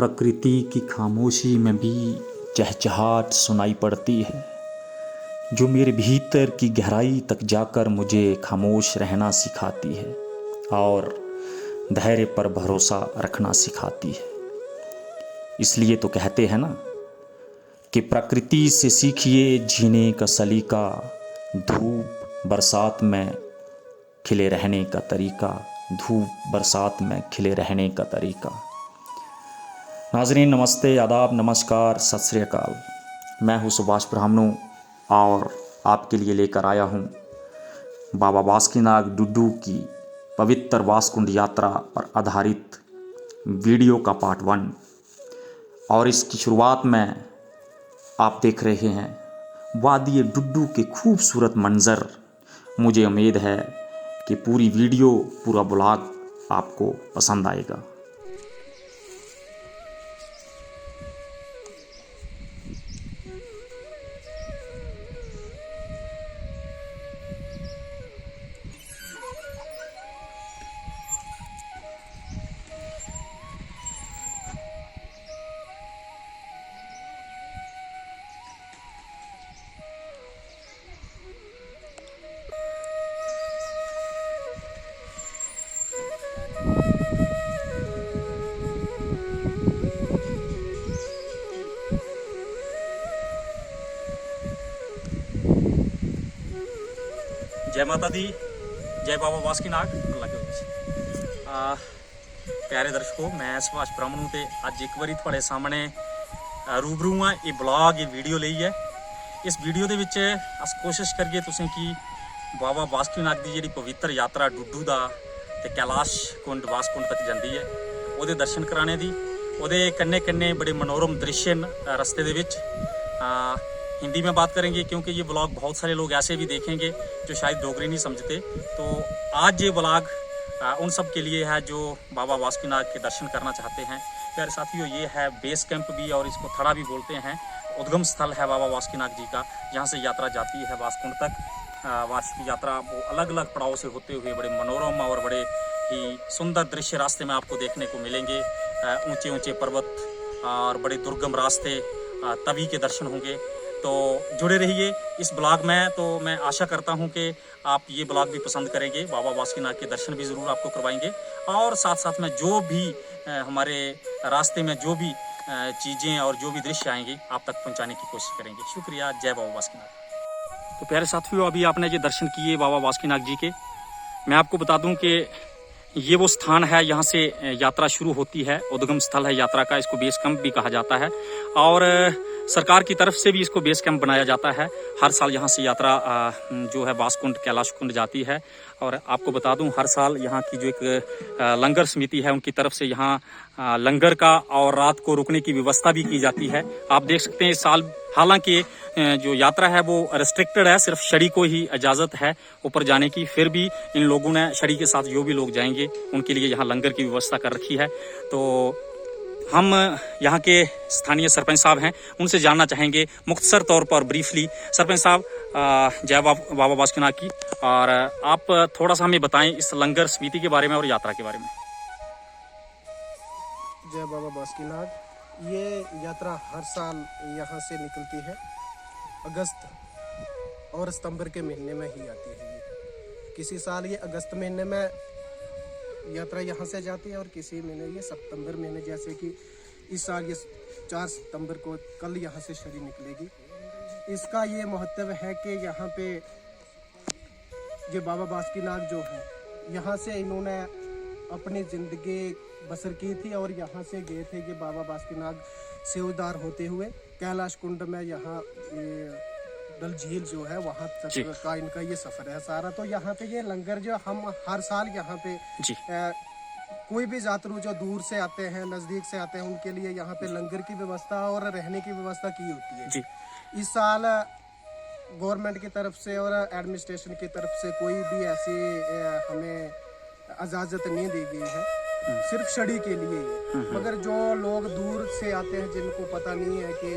प्रकृति की खामोशी में भी चहचहाट सुनाई पड़ती है, जो मेरे भीतर की गहराई तक जाकर मुझे खामोश रहना सिखाती है और धैर्य पर भरोसा रखना सिखाती है। इसलिए तो कहते हैं ना कि प्रकृति से सीखिए जीने का सलीका, धूप बरसात में खिले रहने का तरीका, धूप बरसात में खिले रहने का तरीका। नाज़रीन नमस्ते, आदाब, नमस्कार, सत श्री अकाल। मैं हूँ सुभाष ब्राह्मणु और आपके लिए लेकर आया हूँ बाबा बासुकीनाग डुड्डू की पवित्र वासकुंड यात्रा पर आधारित वीडियो का पार्ट 1। और इसकी शुरुआत में आप देख रहे हैं वादी डुड्डू के खूबसूरत मंज़र। मुझे उम्मीद है कि पूरी वीडियो, पूरा ब्लॉग आपको पसंद आएगा। जय माता दी, जय बाबा बासुकीनाग। अल्लाह के वजह प्यारे दर्शकों, मैं सुभाष ब्राह्मणु ते अज एक बारी थोड़े सामने रूबरू हाँ। ये ब्लॉग, ये वीडियो ली है। इस वीडियो दे विच अस कोशिश करिए तुसें कि बाबा बासुकीनाग दी जिहड़ी पवित्र यात्रा डुड्डू दा ते कैलाश कुंड वासकुंड तक जाती है, ਉਹਦੇ दर्शन कराने दी। ਉਹਦੇ कन्ने कन्ने बड़े मनोरम दृश्य रस्ते दे विच। हिंदी में बात करेंगे क्योंकि ये ब्लॉग बहुत सारे लोग ऐसे भी देखेंगे जो शायद डोगरी नहीं समझते। तो आज ये ब्लॉग उन सब के लिए है जो बाबा बासुकीनाग के दर्शन करना चाहते हैं। प्यारे साथियों, ये है बेस कैंप भी और इसको थड़ा भी बोलते हैं। उद्गम स्थल है बाबा बासुकीनाग जी का, जहाँ से यात्रा जाती है वासकुंड तक। वार्षिक यात्रा वो अलग अलग पड़ाव से होते हुए बड़े मनोरम और बड़े ही सुंदर दृश्य रास्ते में आपको देखने को मिलेंगे। ऊंचे ऊंचे पर्वत और बड़े दुर्गम रास्ते, तवी के दर्शन होंगे। तो जुड़े रहिए इस ब्लॉग में। तो मैं आशा करता हूं कि आप ये ब्लॉग भी पसंद करेंगे। बाबा बासुकीनाग के दर्शन भी ज़रूर आपको करवाएंगे और साथ साथ में जो भी हमारे रास्ते में जो भी चीज़ें और जो भी दृश्य आएंगे आप तक पहुंचाने की कोशिश करेंगे। शुक्रिया। जय बाबा बासुकीनाग। तो प्यारे साथियों, अभी आपने ये दर्शन किए बाबा बासुकीनाग जी के। मैं आपको बता दूँ कि ये वो स्थान है, यहाँ से यात्रा शुरू होती है। उद्गम स्थल है यात्रा का, इसको बेस कैंप भी कहा जाता है और सरकार की तरफ से भी इसको बेस कैंप बनाया जाता है। हर साल यहाँ से यात्रा जो है वासकुंड कैलाश कुंड जाती है। और आपको बता दूं, हर साल यहाँ की जो एक लंगर समिति है उनकी तरफ से यहाँ लंगर का और रात को रुकने की व्यवस्था भी की जाती है। आप देख सकते हैं इस साल हालांकि जो यात्रा है वो रेस्ट्रिक्टेड है, सिर्फ शड़ी को ही इजाज़त है ऊपर जाने की। फिर भी इन लोगों ने शड़ी के साथ जो भी लोग जाएंगे उनके लिए यहाँ लंगर की व्यवस्था कर रखी है। तो हम यहाँ के स्थानीय सरपंच साहब हैं, उनसे जानना चाहेंगे मुख्तसर तौर पर ब्रीफली। सरपंच साहब, जय बाबा बासुकीनाग की। और आप थोड़ा सा हमें बताएं इस लंगर समिति के बारे में और यात्रा के बारे में। जय बाबा बासुकीनाग। ये यात्रा हर साल यहाँ से निकलती है, अगस्त और सितंबर के महीने में ही आती है। ये किसी साल ये अगस्त महीने में यात्रा यहाँ से जाती है और किसी महीने ये सितंबर महीने, जैसे कि इस साल ये 4 सितंबर को कल यहाँ से शड़ी निकलेगी। इसका ये महत्व है कि यहाँ पे ये बाबा बासुकीनाग जो है, यहाँ से इन्होंने अपनी ज़िंदगी बसर की थी और यहाँ से गए थे ये बाबा बासुकीनाग से उद्धार होते हुए कैलाश कुंड में। यहाँ डल झील जो है वहाँ तक का इनका ये सफर है सारा। तो यहाँ पे ये लंगर जो हम हर साल यहाँ पे कोई भी यात्रु जो दूर से आते हैं, नज़दीक से आते हैं, उनके लिए यहाँ पे लंगर की व्यवस्था और रहने की व्यवस्था की होती है। इस साल गवर्नमेंट की तरफ से और एडमिनिस्ट्रेशन की तरफ से कोई भी ऐसी हमें इजाज़त नहीं दी गई है। सिर्फ स्टडी के लिए ही है। मगर जो लोग दूर से आते हैं जिनको पता नहीं है कि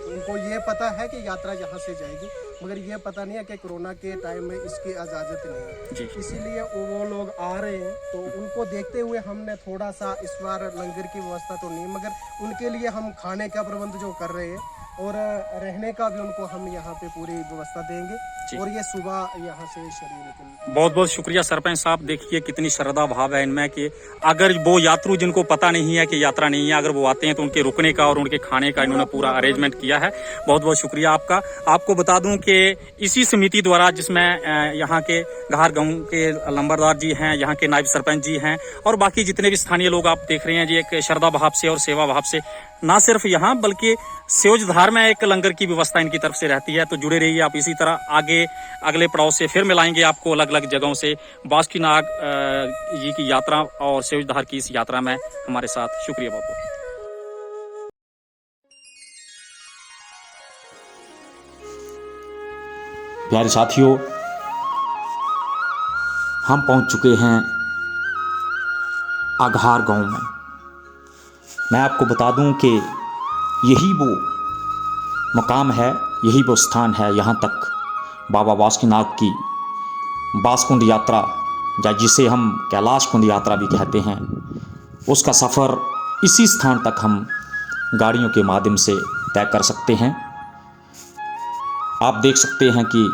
उनको ये पता है कि यात्रा यहाँ से जाएगी, मगर ये पता नहीं है कि कोरोना के टाइम में इसकी इजाज़त नहीं है, इसीलिए वो लोग आ रहे हैं। तो उनको देखते हुए हमने थोड़ा सा इस बार लंगर की व्यवस्था तो नहीं, मगर उनके लिए हम खाने का प्रबंध जो कर रहे हैं और रहने का भी उनको हम यहाँ पे पूरी व्यवस्था देंगे। और ये सुबह यहाँ से शरीर निकल। बहुत बहुत शुक्रिया सरपंच साहब। देखिए कितनी श्रद्धा भाव है इनमें कि अगर वो यात्रु जिनको पता नहीं है कि यात्रा नहीं है, अगर वो आते हैं तो उनके रुकने का और उनके खाने का इन्होंने पूरा अरेंजमेंट किया है। बहुत बहुत शुक्रिया आपका। आपको बता दूं कि इसी समिति द्वारा, जिसमें यहाँ के घार गांव के लंबरदार जी हैं, यहाँ के नायब सरपंच जी हैं और बाकी जितने भी स्थानीय लोग आप देख रहे हैं जी, एक श्रद्धा भाव से और सेवा भाव से ना सिर्फ यहाँ बल्कि सेवजधार में एक लंगर की व्यवस्था इनकी तरफ से रहती है। तो जुड़े रहिए आप इसी तरह। आगे अगले पड़ाव से फिर मिलाएंगे आपको अलग अलग जगहों से बासुकीनाग जी की यात्रा और सेवजधार की इस यात्रा में हमारे साथ। शुक्रिया बहुत बहुत। प्यारे साथियों, हम पहुंच चुके हैं आघार गांव में। मैं आपको बता दूं कि यही वो मकाम है, यही वो स्थान है, यहाँ तक बाबा बासुकीनाग की बासकुंड यात्रा, या जिसे हम कैलाश कुंड यात्रा भी कहते हैं, उसका सफ़र इसी स्थान तक हम गाड़ियों के माध्यम से तय कर सकते हैं। आप देख सकते हैं कि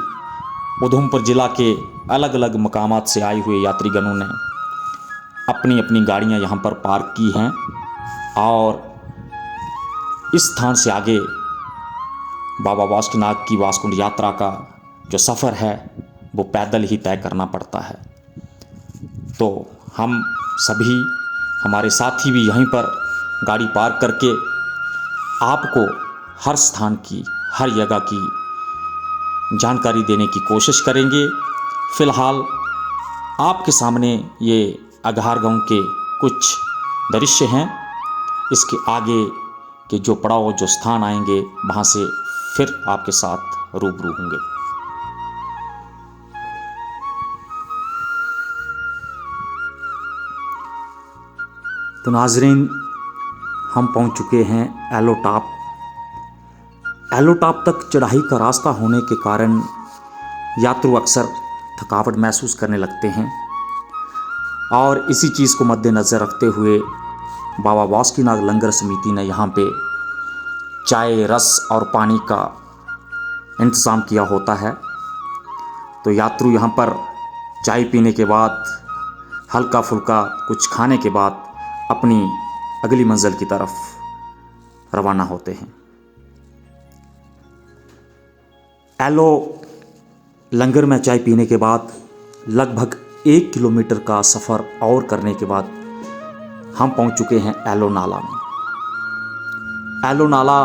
उधमपुर ज़िला के अलग अलग मकामात से आए हुए यात्रीगणों ने अपनी अपनी गाड़ियां यहां पर पार्क की हैं और इस स्थान से आगे बाबा बासुकीनाग की बासकुंड यात्रा का जो सफ़र है वो पैदल ही तय करना पड़ता है। तो हम सभी, हमारे साथी भी यहीं पर गाड़ी पार्क करके आपको हर स्थान की, हर जगह की जानकारी देने की कोशिश करेंगे। फ़िलहाल आपके सामने ये आघार गांव के कुछ दृश्य हैं। इसके आगे के जो पड़ाव, जो स्थान आएंगे, वहाँ से फिर आपके साथ रूबरू होंगे। तो नाजरीन, हम पहुँच चुके हैं एलो टॉप। एलो टॉप तक चढ़ाई का रास्ता होने के कारण यात्रु अक्सर थकावट महसूस करने लगते हैं और इसी चीज़ को मद्देनज़र रखते हुए बाबा बासुकीनाग लंगर समिति ने यहाँ पे चाय, रस और पानी का इंतज़ाम किया होता है। तो यात्रु यहाँ पर चाय पीने के बाद, हल्का फुल्का कुछ खाने के बाद अपनी अगली मंजिल की तरफ रवाना होते हैं। एलो लंगर में चाय पीने के बाद लगभग 1 किलोमीटर का सफ़र और करने के बाद हम पहुंच चुके हैं एलो नाला में। एलो नाला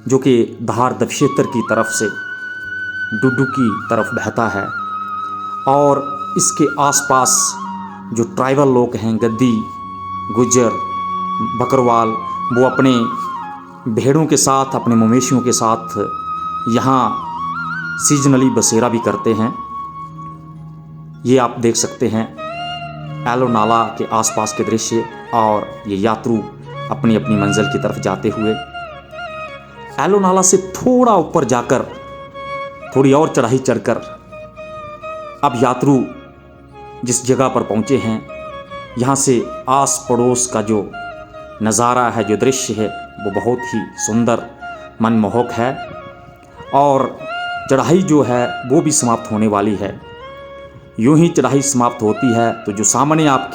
जो कि धार दक्षेत्र की तरफ से डुड्डू की तरफ बहता है और इसके आसपास जो ट्राइबल लोग हैं, गद्दी, गुज्जर, बकरवाल, वो अपने भेड़ों के साथ, अपने मवेशियों के साथ यहाँ सीजनली बसेरा भी करते हैं। ये आप देख सकते हैं एलो नाला के आसपास के दृश्य और ये यात्रु अपनी अपनी मंजिल की तरफ जाते हुए। एलो नाला से थोड़ा ऊपर जाकर, थोड़ी और चढ़ाई चढ़कर अब यात्रु जिस जगह पर पहुँचे हैं, यहाँ से आस पड़ोस का जो नज़ारा है, जो दृश्य है, वो बहुत ही सुंदर, मनमोहक है और चढ़ाई जो है वो भी समाप्त होने वाली है। यूं ही चढ़ाई समाप्त होती है तो जो सामने आप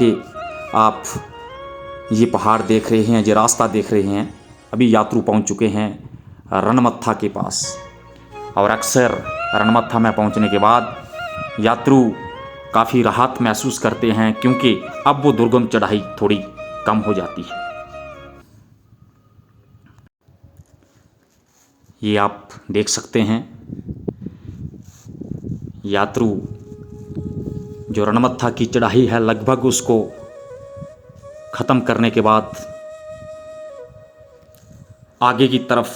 ये पहाड़ देख रहे हैं, ये रास्ता देख रहे हैं, अभी यात्रु पहुंच चुके हैं रणमत्था के पास। और अक्सर रणमत्था में पहुंचने के बाद यात्रु काफ़ी राहत महसूस करते हैं क्योंकि अब वो दुर्गम चढ़ाई थोड़ी कम हो जाती है। ये आप देख सकते हैं यात्रु जो रणमत्था की चढ़ाई है, लगभग उसको ख़त्म करने के बाद आगे की तरफ,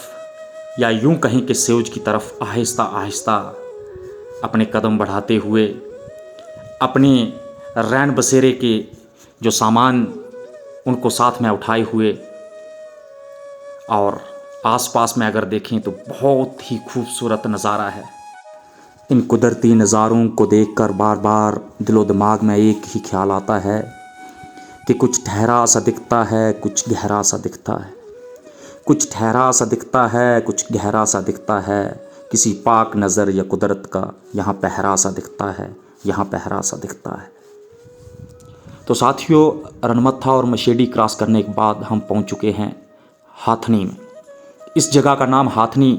या यूं कहें कि सेवज की तरफ आहिस्ता आहिस्ता अपने कदम बढ़ाते हुए अपने रैन बसेरे के जो सामान उनको साथ में उठाए हुए, और आसपास में अगर देखें तो बहुत ही खूबसूरत नज़ारा है। इन कुदरती नज़ारों को देखकर बार बार दिलो दिमाग में एक ही ख्याल आता है कि कुछ ठहरा सा दिखता है, कुछ गहरा सा दिखता है, कुछ ठहरा सा दिखता है, कुछ गहरा सा दिखता है, किसी पाक नज़र या कुदरत का यहाँ पहरा सा दिखता है, यहाँ पहरा सा दिखता है। तो साथियों, रनमत्था और मशेडी क्रॉस करने के बाद हम पहुँच चुके हैं हाथनी में। इस जगह का नाम हाथनी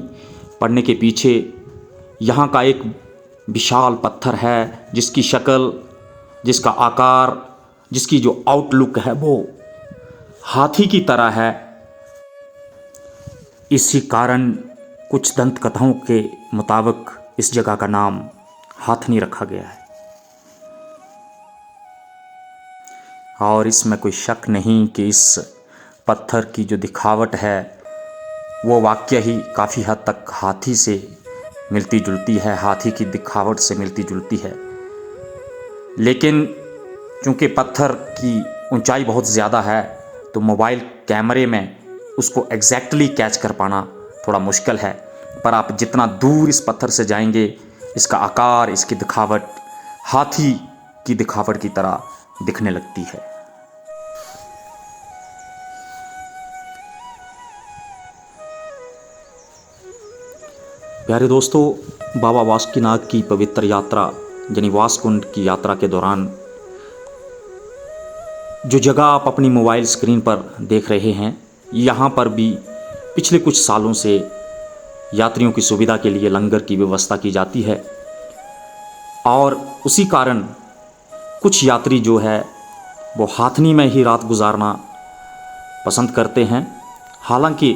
पड़ने के पीछे यहाँ का एक विशाल पत्थर है, जिसकी शक्ल, जिसका आकार, जिसकी जो आउटलुक है वो हाथी की तरह है। इसी कारण कुछ दंत कथाओं के मुताबिक इस जगह का नाम हाथनी रखा गया है। और इसमें कोई शक नहीं कि इस पत्थर की जो दिखावट है वो वाकई ही काफ़ी हद तक हाथी से मिलती जुलती है, हाथी की दिखावट से मिलती जुलती है। लेकिन चूँकि पत्थर की ऊंचाई बहुत ज़्यादा है तो मोबाइल कैमरे में उसको एग्जैक्टली कैच कर पाना थोड़ा मुश्किल है, पर आप जितना दूर इस पत्थर से जाएंगे, इसका आकार, इसकी दिखावट हाथी की दिखावट की तरह दिखने लगती है। प्यारे दोस्तों, बाबा बासुकीनाग की पवित्र यात्रा यानी वासकुंड की यात्रा के दौरान जो जगह आप अपनी मोबाइल स्क्रीन पर देख रहे हैं, यहाँ पर भी पिछले कुछ सालों से यात्रियों की सुविधा के लिए लंगर की व्यवस्था की जाती है, और उसी कारण कुछ यात्री जो है वो हाथनी में ही रात गुजारना पसंद करते हैं। हालांकि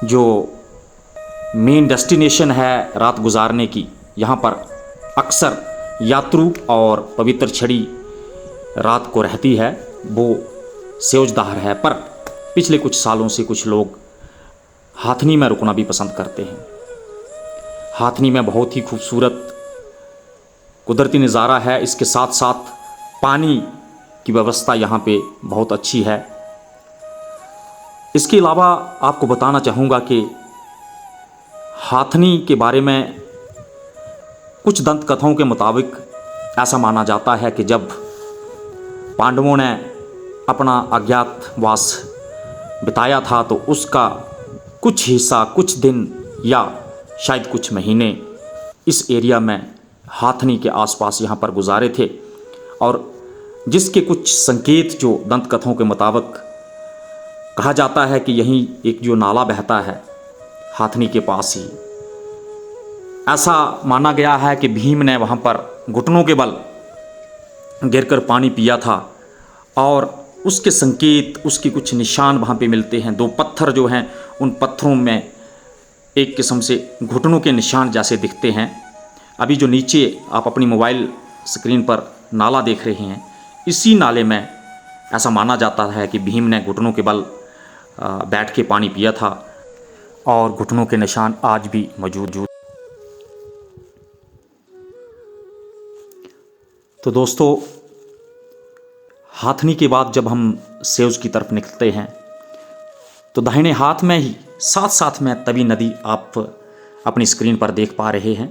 जो मेन डेस्टिनेशन है रात गुजारने की, यहाँ पर अक्सर यात्रु और पवित्र छड़ी रात को रहती है, वो सेवजदार है, पर पिछले कुछ सालों से कुछ लोग हाथनी में रुकना भी पसंद करते हैं। हाथनी में बहुत ही खूबसूरत कुदरती नज़ारा है, इसके साथ साथ पानी की व्यवस्था यहाँ पे बहुत अच्छी है। इसके अलावा आपको बताना चाहूँगा कि हाथनी के बारे में कुछ दंत कथाओं के मुताबिक ऐसा माना जाता है कि जब पांडवों ने अपना अज्ञातवास बिताया था तो उसका कुछ हिस्सा, कुछ दिन या शायद कुछ महीने इस एरिया में हाथनी के आसपास यहाँ पर गुजारे थे, और जिसके कुछ संकेत जो दंत कथाओं के मुताबिक कहा जाता है कि यहीं एक जो नाला बहता है हाथनी के पास ही, ऐसा माना गया है कि भीम ने वहाँ पर घुटनों के बल गिरकर पानी पिया था, और उसके संकेत, उसके कुछ निशान वहाँ पे मिलते हैं। दो पत्थर जो हैं, उन पत्थरों में एक किस्म से घुटनों के निशान जैसे दिखते हैं। अभी जो नीचे आप अपनी मोबाइल स्क्रीन पर नाला देख रहे हैं, इसी नाले में ऐसा माना जाता है कि भीम ने घुटनों के बल बैठ के पानी पिया था, और घुटनों के निशान आज भी मौजूद। तो दोस्तों, हाथनी के बाद जब हम सेवज की तरफ निकलते हैं तो दाहिने हाथ में ही साथ साथ में तवी नदी आप अपनी स्क्रीन पर देख पा रहे हैं।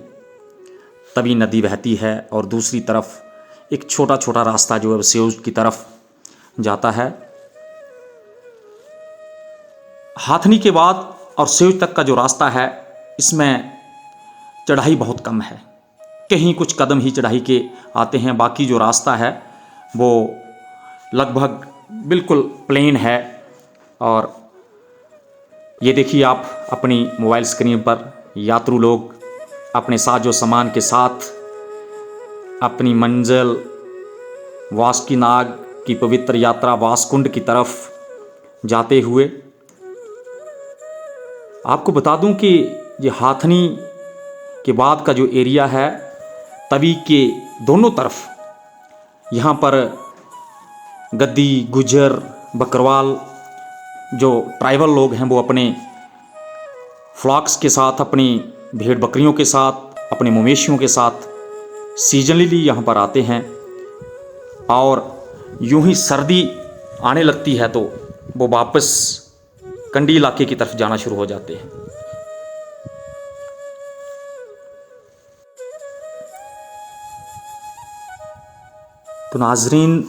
तवी नदी बहती है और दूसरी तरफ एक छोटा छोटा रास्ता जो है सेवज की तरफ जाता है। हाथनी के बाद और सेवज तक का जो रास्ता है, इसमें चढ़ाई बहुत कम है, कहीं कुछ कदम ही चढ़ाई के आते हैं। बाकी जो रास्ता है वो लगभग बिल्कुल प्लेन है। और ये देखिए आप अपनी मोबाइल स्क्रीन पर यात्रु लोग अपने साजो सामान के साथ अपनी मंजिल वासुकीनाग की पवित्र यात्रा वासकुंड की तरफ जाते हुए। आपको बता दूं कि ये हाथनी के बाद का जो एरिया है, तवी के दोनों तरफ यहाँ पर गद्दी, गुजर, बकरवाल जो ट्राइबल लोग हैं वो अपने फ्लॉक्स के साथ, अपनी भेड़ बकरियों के साथ, अपने मवेशियों के साथ सीजनली यहाँ पर आते हैं। और यूं ही सर्दी आने लगती है तो वो वापस कंडी इलाके की तरफ जाना शुरू हो जाते हैं। तो नाजरीन,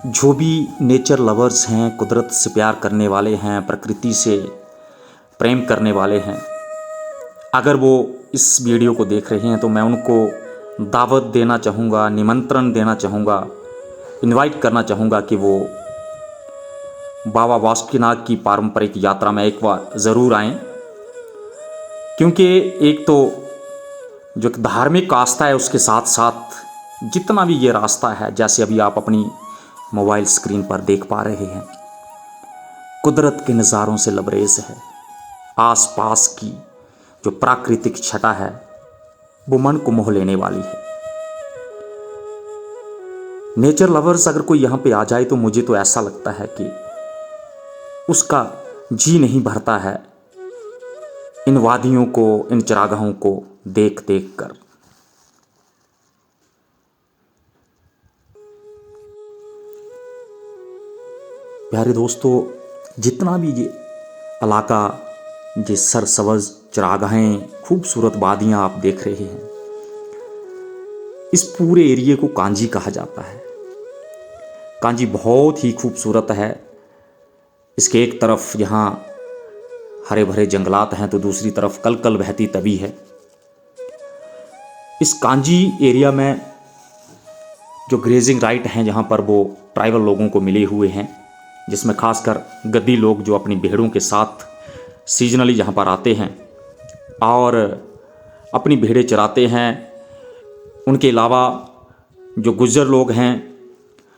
जो भी नेचर लवर्स हैं, कुदरत से प्यार करने वाले हैं, प्रकृति से प्रेम करने वाले हैं, अगर वो इस वीडियो को देख रहे हैं तो मैं उनको दावत देना चाहूँगा, निमंत्रण देना चाहूँगा, इनवाइट करना चाहूँगा कि वो बाबा बासुकीनाथ की पारंपरिक यात्रा में एक बार ज़रूर आएं। क्योंकि एक तो जो धार्मिक आस्था है उसके साथ साथ जितना भी ये रास्ता है, जैसे अभी आप अपनी मोबाइल स्क्रीन पर देख पा रहे हैं, कुदरत के नज़ारों से लबरेज है। आसपास की जो प्राकृतिक छटा है वो मन को मोह लेने वाली है। नेचर लवर्स अगर कोई यहाँ पे आ जाए तो मुझे तो ऐसा लगता है कि उसका जी नहीं भरता है इन वादियों को, इन चरागाहों को देख देख कर। प्यारे दोस्तों, जितना भी ये इलाका, ये सरसब्ज़ चरागाहें, खूबसूरत वादियाँ आप देख रहे हैं, इस पूरे एरिए को कांजी कहा जाता है। कांजी बहुत ही खूबसूरत है। इसके एक तरफ यहाँ हरे भरे जंगलात हैं तो दूसरी तरफ कलकल बहती तवी है। इस कांजी एरिया में जो ग्रेजिंग राइट हैं, जहाँ पर वो ट्राइबल लोगों को मिले हुए हैं, जिसमें खासकर गद्दी लोग जो अपनी भेड़ों के साथ सीजनली यहाँ पर आते हैं और अपनी भेड़ें चराते हैं। उनके अलावा जो गुज्जर लोग हैं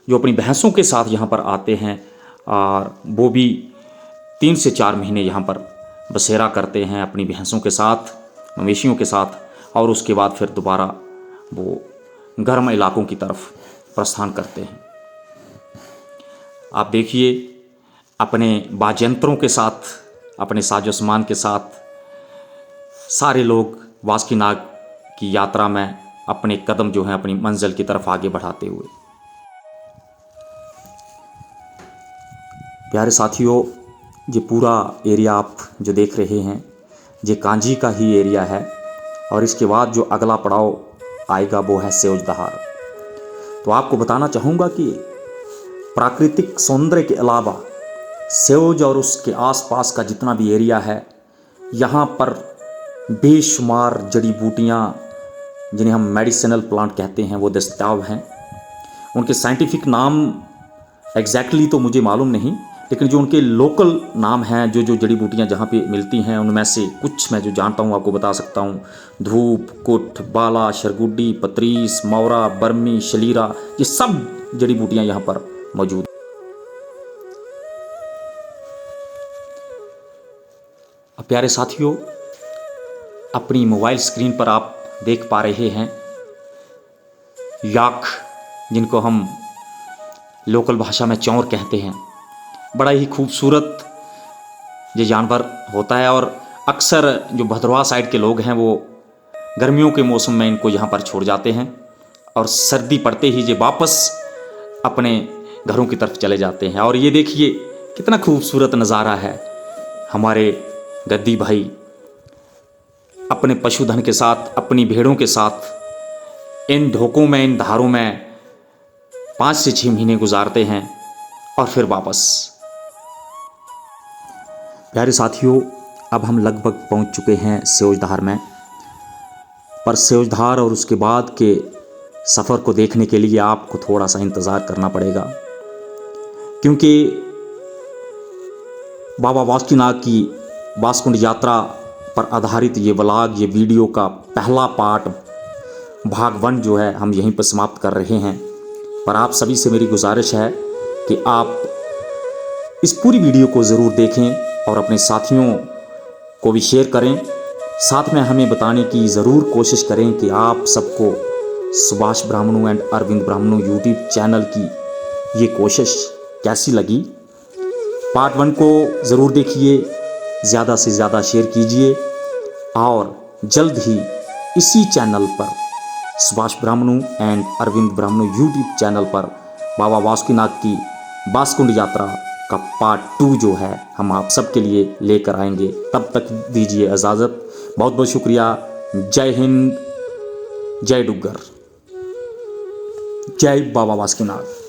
जो अपनी भैंसों के साथ यहाँ पर आते हैं और वो भी 3 से 4 महीने यहाँ पर बसेरा करते हैं अपनी भैंसों के साथ, मवेशियों के साथ, और उसके बाद फिर दोबारा वो गर्म इलाकों की तरफ प्रस्थान करते हैं। आप देखिए, अपने वाद्ययंत्रों के साथ, अपने साजो सामान के साथ सारे लोग बासुकीनाथ की यात्रा में अपने कदम जो हैं अपनी मंजिल की तरफ आगे बढ़ाते हुए। प्यारे साथियों, ये पूरा एरिया आप जो देख रहे हैं ये कांजी का ही एरिया है और इसके बाद जो अगला पड़ाव आएगा वो है सेवजदहार। तो आपको बताना चाहूँगा कि प्राकृतिक सौंदर्य के अलावा सेवज और उसके आसपास का जितना भी एरिया है, यहाँ पर बेशुमार जड़ी बूटियाँ, जिन्हें हम मेडिसिनल प्लांट कहते हैं, वो दस्ताव हैं। उनके साइंटिफिक नाम एग्जैक्टली तो मुझे मालूम नहीं, लेकिन जो उनके लोकल नाम हैं, जो जड़ी बूटियाँ जहाँ पे मिलती हैं, उनमें से कुछ मैं जो जानता हूँ आपको बता सकता हूँ। धूप, कुठ, बाला, शरगुड्डी, पतरीस, मौरा, बर्मी, शलीरा, ये सब जड़ी बूटियाँ यहाँ पर मौजूद। अब प्यारे साथियों, अपनी मोबाइल स्क्रीन पर आप देख पा रहे हैं याक, जिनको हम लोकल भाषा में चौर कहते हैं। बड़ा ही खूबसूरत ये जानवर होता है और अक्सर जो भद्रवाह साइड के लोग हैं वो गर्मियों के मौसम में इनको यहाँ पर छोड़ जाते हैं और सर्दी पड़ते ही ये वापस अपने घरों की तरफ चले जाते हैं। और ये देखिए कितना खूबसूरत नज़ारा है। हमारे गद्दी भाई अपने पशुधन के साथ, अपनी भेड़ों के साथ इन ढोकों में, इन धारों में 5 से 6 महीने गुजारते हैं और फिर वापस। प्यारे साथियों, अब हम लगभग पहुंच चुके हैं सेवजदहार में, पर सेवजदहार और उसके बाद के सफ़र को देखने के लिए आपको थोड़ा सा इंतज़ार करना पड़ेगा, क्योंकि बाबा बासुकीनाथ की बासकुंड यात्रा पर आधारित ये व्लॉग, ये वीडियो का पहला पार्ट भाग 1 जो है हम यहीं पर समाप्त कर रहे हैं। पर आप सभी से मेरी गुजारिश है कि आप इस पूरी वीडियो को ज़रूर देखें और अपने साथियों को भी शेयर करें। साथ में हमें बताने की ज़रूर कोशिश करें कि आप सबको Subhash Brahmanu and Arvind Brahmanu YouTube channel की ये कोशिश कैसी लगी। पार्ट 1 को ज़रूर देखिए, ज़्यादा से ज़्यादा शेयर कीजिए और जल्द ही इसी चैनल पर Subhash Brahmanu and Arvind Brahmanu YouTube channel पर बाबा वासुकीनाथ की बासकुंड यात्रा का पार्ट 2 जो है हम आप सबके लिए लेकर आएंगे। तब तक दीजिए इजाज़त। बहुत बहुत शुक्रिया। जय हिंद, जय डुग्गर, जय बाबा वासुकीनाथ।